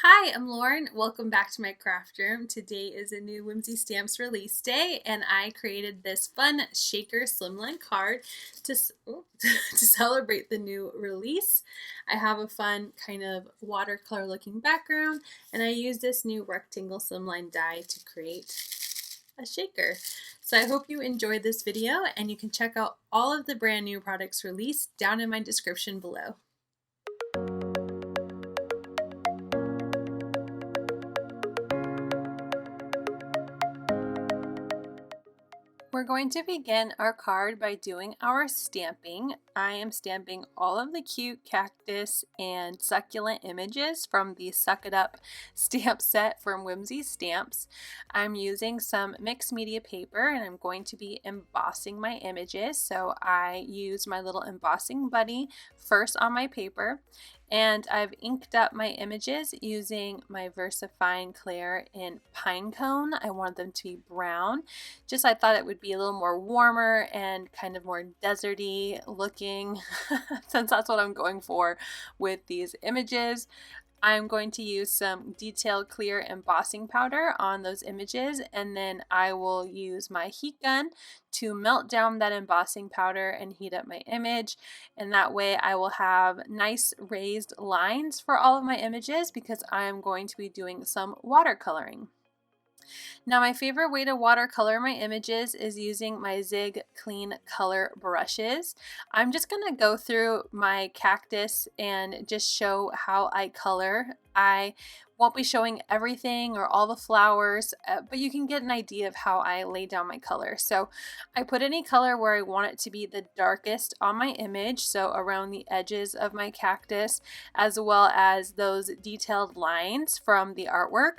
Hi, I'm Lauren. Welcome back to my craft room. Today is a new Whimsy Stamps release day, and I created this fun shaker slimline card to, to celebrate the new release. I have a fun kind of watercolor looking background, and I used this new rectangle slimline die to create a shaker. So I hope you enjoyed this video, and you can check out all of the brand new products released down in my description below. We're going to begin our card by doing our stamping. I am stamping all of the cute cactus and succulent images from the Suck It Up stamp set from Whimsy Stamps. I'm using some mixed media paper and I'm going to be embossing my images. So I use my little embossing buddy first on my paper. And I've inked up my images using my VersaFine Clair in Pinecone. I wanted them to be brown. I thought it would be a little more warmer and kind of more deserty looking since that's what I'm going for with these images. I'm going to use some detailed clear embossing powder on those images, and then I will use my heat gun to melt down that embossing powder and heat up my image, and that way I will have nice raised lines for all of my images because I'm going to be doing some watercoloring. Now my favorite way to watercolor my images is using my Zig Clean Color brushes. I'm just going to go through my cactus and just show how I color. I won't be showing everything or all the flowers, but you can get an idea of how I lay down my color. So I put any color where I want it to be the darkest on my image, so around the edges of my cactus, as well as those detailed lines from the artwork.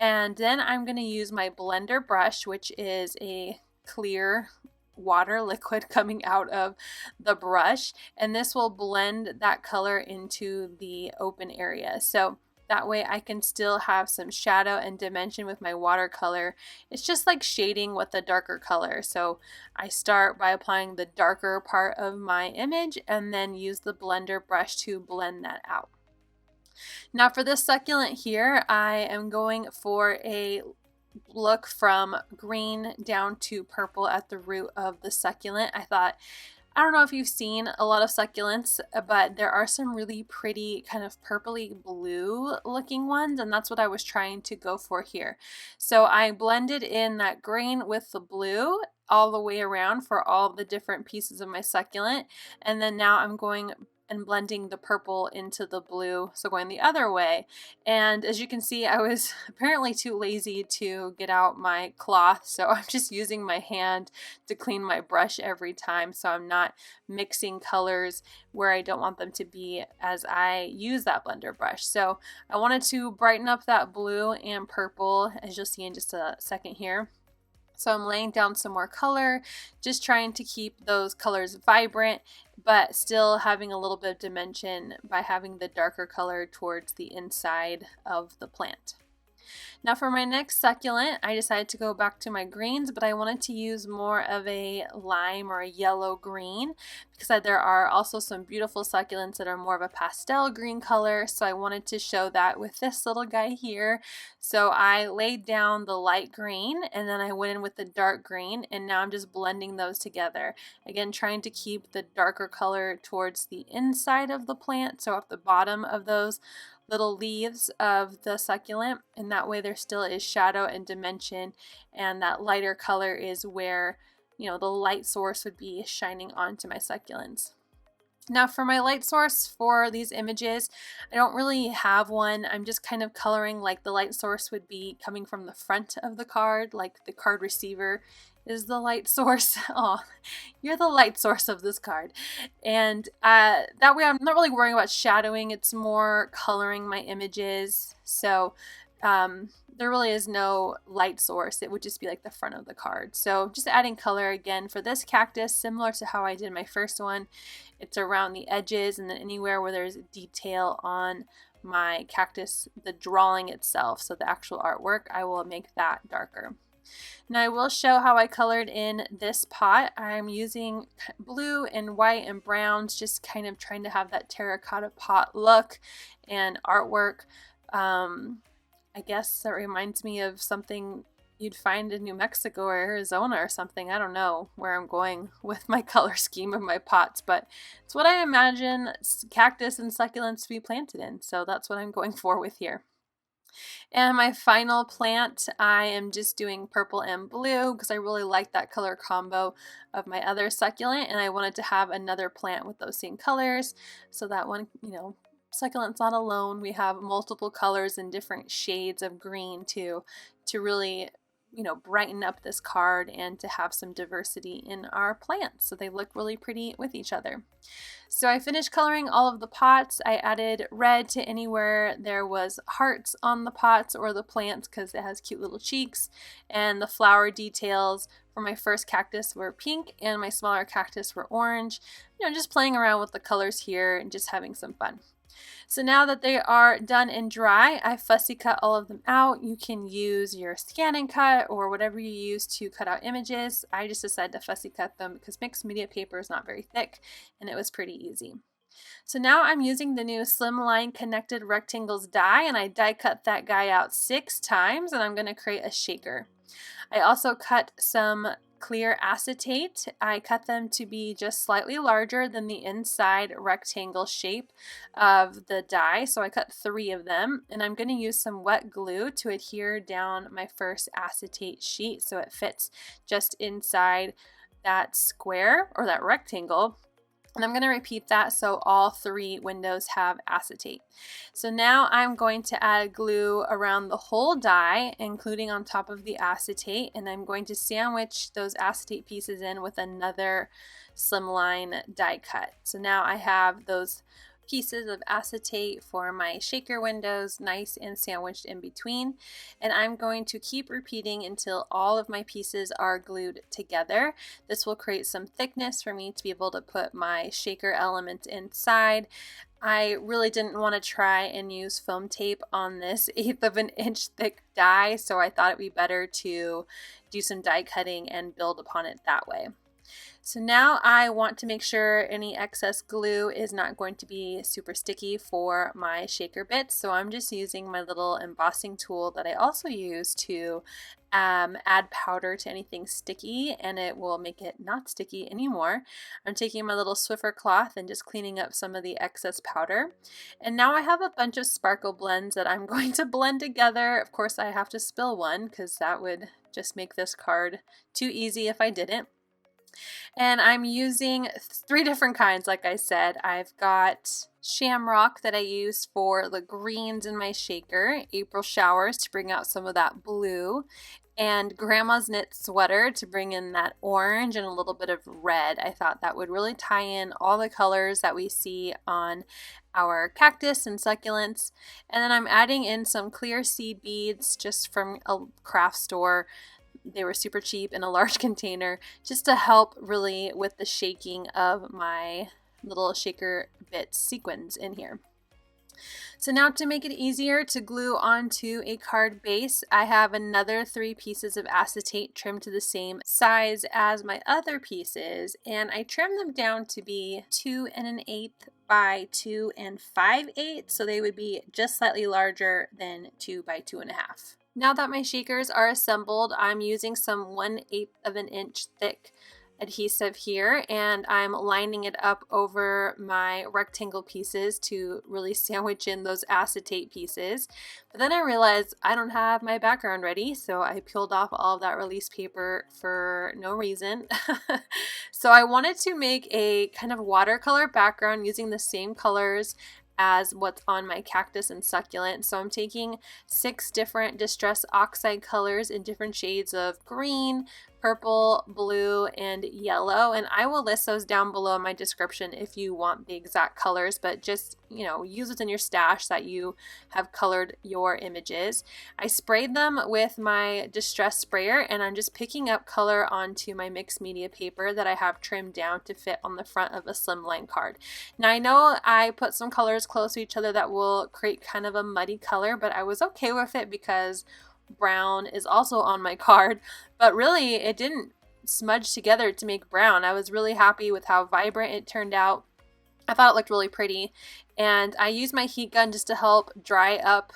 And then I'm going to use my blender brush, which is a clear water liquid coming out of the brush, and this will blend that color into the open area. So that way I can still have some shadow and dimension with my watercolor. It's just like shading with a darker color. So I start by applying the darker part of my image and then use the blender brush to blend that out. Now for this succulent here, I am going for a look from green down to purple at the root of the succulent. I don't know if you've seen a lot of succulents, but there are some really pretty kind of purpley blue looking ones, and that's what I was trying to go for here. So I blended in that green with the blue all the way around for all the different pieces of my succulent, and then now I'm going and blending the purple into the blue, so going the other way. And as you can see, I was apparently too lazy to get out my cloth, so I'm just using my hand to clean my brush every time, so I'm not mixing colors where I don't want them to be as I use that blender brush. So I wanted to brighten up that blue and purple, as you'll see in just a second here. So I'm laying down some more color, just trying to keep those colors vibrant, but still having a little bit of dimension by having the darker color towards the inside of the plant. Now for my next succulent, I decided to go back to my greens, but I wanted to use more of a lime or a yellow green because there are also some beautiful succulents that are more of a pastel green color, so I wanted to show that with this little guy here. So I laid down the light green and then I went in with the dark green, and now I'm just blending those together. Again, trying to keep the darker color towards the inside of the plant, so at the bottom of those little leaves of the succulent, and that way there still is shadow and dimension, and that lighter color is where, you know, the light source would be shining onto my succulents. Now for my light source for these images, I don't really have one. I'm just kind of coloring like the light source would be coming from the front of the card, like the card receiver is the light source. Oh, you're the light source of this card. And that way I'm not really worrying about shadowing. It's more coloring my images. So there really is no light source. It would just be like the front of the card. So just adding color again for this cactus, similar to how I did my first one. It's around the edges, and then anywhere where there's detail on my cactus, the drawing itself, so the actual artwork, I will make that darker. Now I will show how I colored in this pot. I'm using blue and white and browns, just kind of trying to have that terracotta pot look and artwork. I guess that reminds me of something you'd find in New Mexico or Arizona or something. I don't know where I'm going with my color scheme of my pots, but it's what I imagine cactus and succulents to be planted in. So that's what I'm going for with here. And my final plant, I am just doing purple and blue because I really like that color combo of my other succulent, and I wanted to have another plant with those same colors so that one, succulent's not alone. We have multiple colors and different shades of green to really brighten up this card and to have some diversity in our plants so they look really pretty with each other. So I finished coloring all of the pots. I added red to anywhere there was hearts on the pots or the plants because it has cute little cheeks, and the flower details for my first cactus were pink and my smaller cactus were orange. Just playing around with the colors here and just having some fun. So now that they are done and dry, I fussy cut all of them out. You can use your scan and cut or whatever you use to cut out images. I just decided to fussy cut them because mixed media paper is not very thick and it was pretty easy. So now I'm using the new Slimline Connected Rectangles die, and I die cut that guy out 6 times, and I'm going to create a shaker. I also cut some clear acetate. I cut them to be just slightly larger than the inside rectangle shape of the die, so I cut 3 of them, and I'm going to use some wet glue to adhere down my first acetate sheet so it fits just inside that square or that rectangle. And I'm going to repeat that so all 3 windows have acetate. So now I'm going to add glue around the whole die, including on top of the acetate, and I'm going to sandwich those acetate pieces in with another Slimline die cut. So now I have those pieces of acetate for my shaker windows nice and sandwiched in between, and I'm going to keep repeating until all of my pieces are glued together. This will create some thickness for me to be able to put my shaker element inside. I really didn't want to try and use foam tape on this 1/8 of an inch thick die, so I thought it'd be better to do some die cutting and build upon it that way. So now I want to make sure any excess glue is not going to be super sticky for my shaker bits. So I'm just using my little embossing tool that I also use to add powder to anything sticky, and it will make it not sticky anymore. I'm taking my little Swiffer cloth and just cleaning up some of the excess powder. And now I have a bunch of sparkle blends that I'm going to blend together. Of course, I have to spill one because that would just make this card too easy if I didn't. And I'm using 3 different kinds, like I said. I've got Shamrock that I use for the greens in my shaker, April Showers to bring out some of that blue, and Grandma's Knit Sweater to bring in that orange and a little bit of red. I thought that would really tie in all the colors that we see on our cactus and succulents. And then I'm adding in some clear seed beads just from a craft store. They were super cheap in a large container just to help really with the shaking of my little shaker bit sequins in here. So now to make it easier to glue onto a card base, I have another 3 pieces of acetate trimmed to the same size as my other pieces, and I trimmed them down to be 2 1/8 by 2 5/8, so they would be just slightly larger than 2 by 2 1/2. Now that my shakers are assembled, I'm using some 1/8 of an inch thick adhesive here, and I'm lining it up over my rectangle pieces to really sandwich in those acetate pieces. But then I realized I don't have my background ready, so I peeled off all of that release paper for no reason. So I wanted to make a kind of watercolor background using the same colors as what's on my cactus and succulent. So I'm taking 6 different Distress Oxide colors in different shades of green, purple, blue, and yellow, and I will list those down below in my description if you want the exact colors, but just use what's in your stash that you have colored your images. I sprayed them with my distress sprayer, and I'm just picking up color onto my mixed media paper that I have trimmed down to fit on the front of a Slimline card. Now I know I put some colors close to each other that will create kind of a muddy color, but I was okay with it because brown is also on my card, but really it didn't smudge together to make brown. I was really happy with how vibrant it turned out. I thought it looked really pretty, and I used my heat gun just to help dry up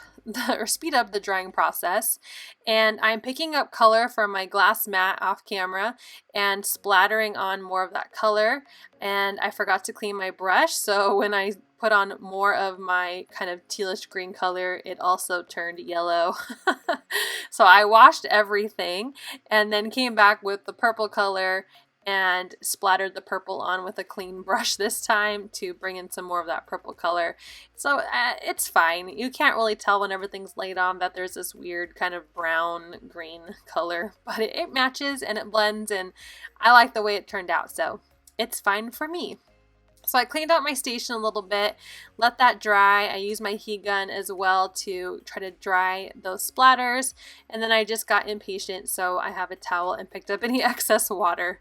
or speed up the drying process. And I'm picking up color from my glass mat off camera and splattering on more of that color. And I forgot to clean my brush, so when I put on more of my kind of tealish green color, it also turned yellow. So I washed everything and then came back with the purple color and splattered the purple on with a clean brush this time to bring in some more of that purple color. So it's fine. You can't really tell when everything's laid on that there's this weird kind of brown green color, but it matches and it blends, and I like the way it turned out, so it's fine for me. So I cleaned out my station a little bit, let that dry. I used my heat gun as well to try to dry those splatters, and then I just got impatient, so I have a towel and picked up any excess water.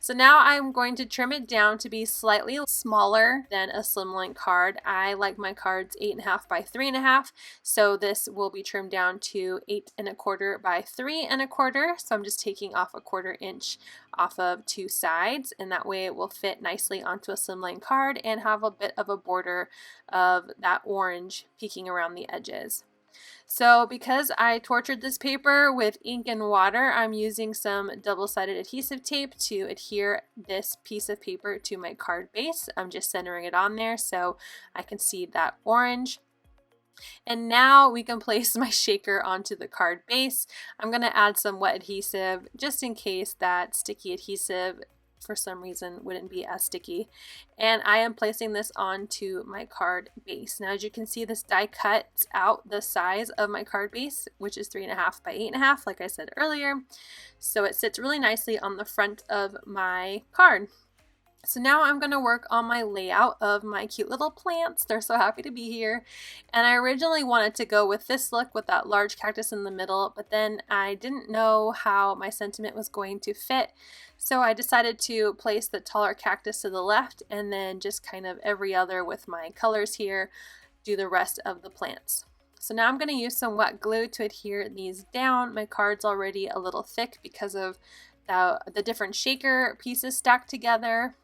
So now I'm going to trim it down to be slightly smaller than a Slimline card. I like my cards 8.5 by 3.5, so this will be trimmed down to 8.25 by 3.25. So I'm just taking off a 1/4 inch off of 2 sides, and that way it will fit nicely onto a Slimline card and have a bit of a border of that orange peeking around the edges. So because I tortured this paper with ink and water, I'm using some double-sided adhesive tape to adhere this piece of paper to my card base. I'm just centering it on there so I can see that orange. And now we can place my shaker onto the card base. I'm going to add some wet adhesive just in case that sticky adhesive for some reason wouldn't be as sticky. And I am placing this onto my card base. Now, as you can see, this die cuts out the size of my card base, which is 3.5 by 8.5, like I said earlier. So it sits really nicely on the front of my card. So now I'm going to work on my layout of my cute little plants. They're so happy to be here. And I originally wanted to go with this look with that large cactus in the middle, but then I didn't know how my sentiment was going to fit. So I decided to place the taller cactus to the left and then just kind of every other with my colors here, do the rest of the plants. So now I'm going to use some wet glue to adhere these down. My card's already a little thick because of the different shaker pieces stacked together.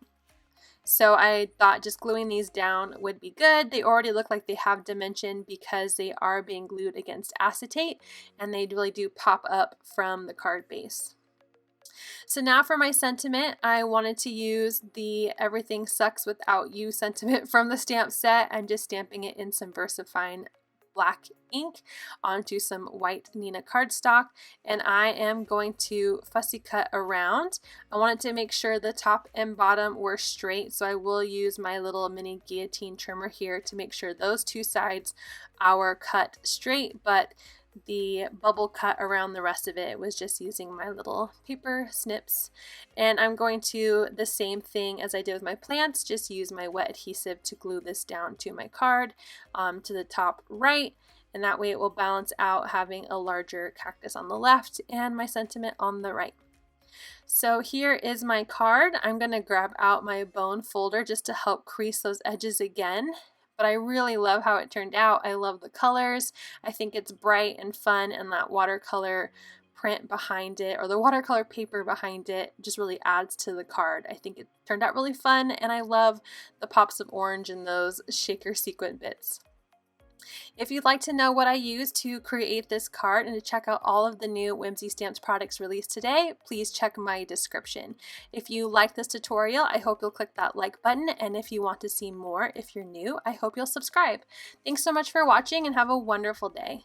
So I thought just gluing these down would be good. They already look like they have dimension because they are being glued against acetate, and they really do pop up from the card base. So now for my sentiment, I wanted to use the Everything Sucks Without You sentiment from the stamp set. I'm just stamping it in some VersaFine black ink onto some white Nina cardstock, and I am going to fussy cut around. I wanted to make sure the top and bottom were straight, so I will use my little mini guillotine trimmer here to make sure those 2 sides are cut straight, but the bubble cut around the rest of it was just using my little paper snips. And I'm going to the same thing as I did with my plants, just use my wet adhesive to glue this down to my card to the top right, and that way it will balance out having a larger cactus on the left and my sentiment on the right. So here is my card. I'm going to grab out my bone folder just to help crease those edges again. But I really love how it turned out. I love the colors. I think it's bright and fun, and that watercolor print behind it, or the watercolor paper behind it, just really adds to the card. I think it turned out really fun, and I love the pops of orange and those shaker sequin bits. If you'd like to know what I used to create this card and to check out all of the new Whimsy Stamps products released today, please check my description. If you like this tutorial, I hope you'll click that like button, and if you want to see more, if you're new, I hope you'll subscribe. Thanks so much for watching and have a wonderful day.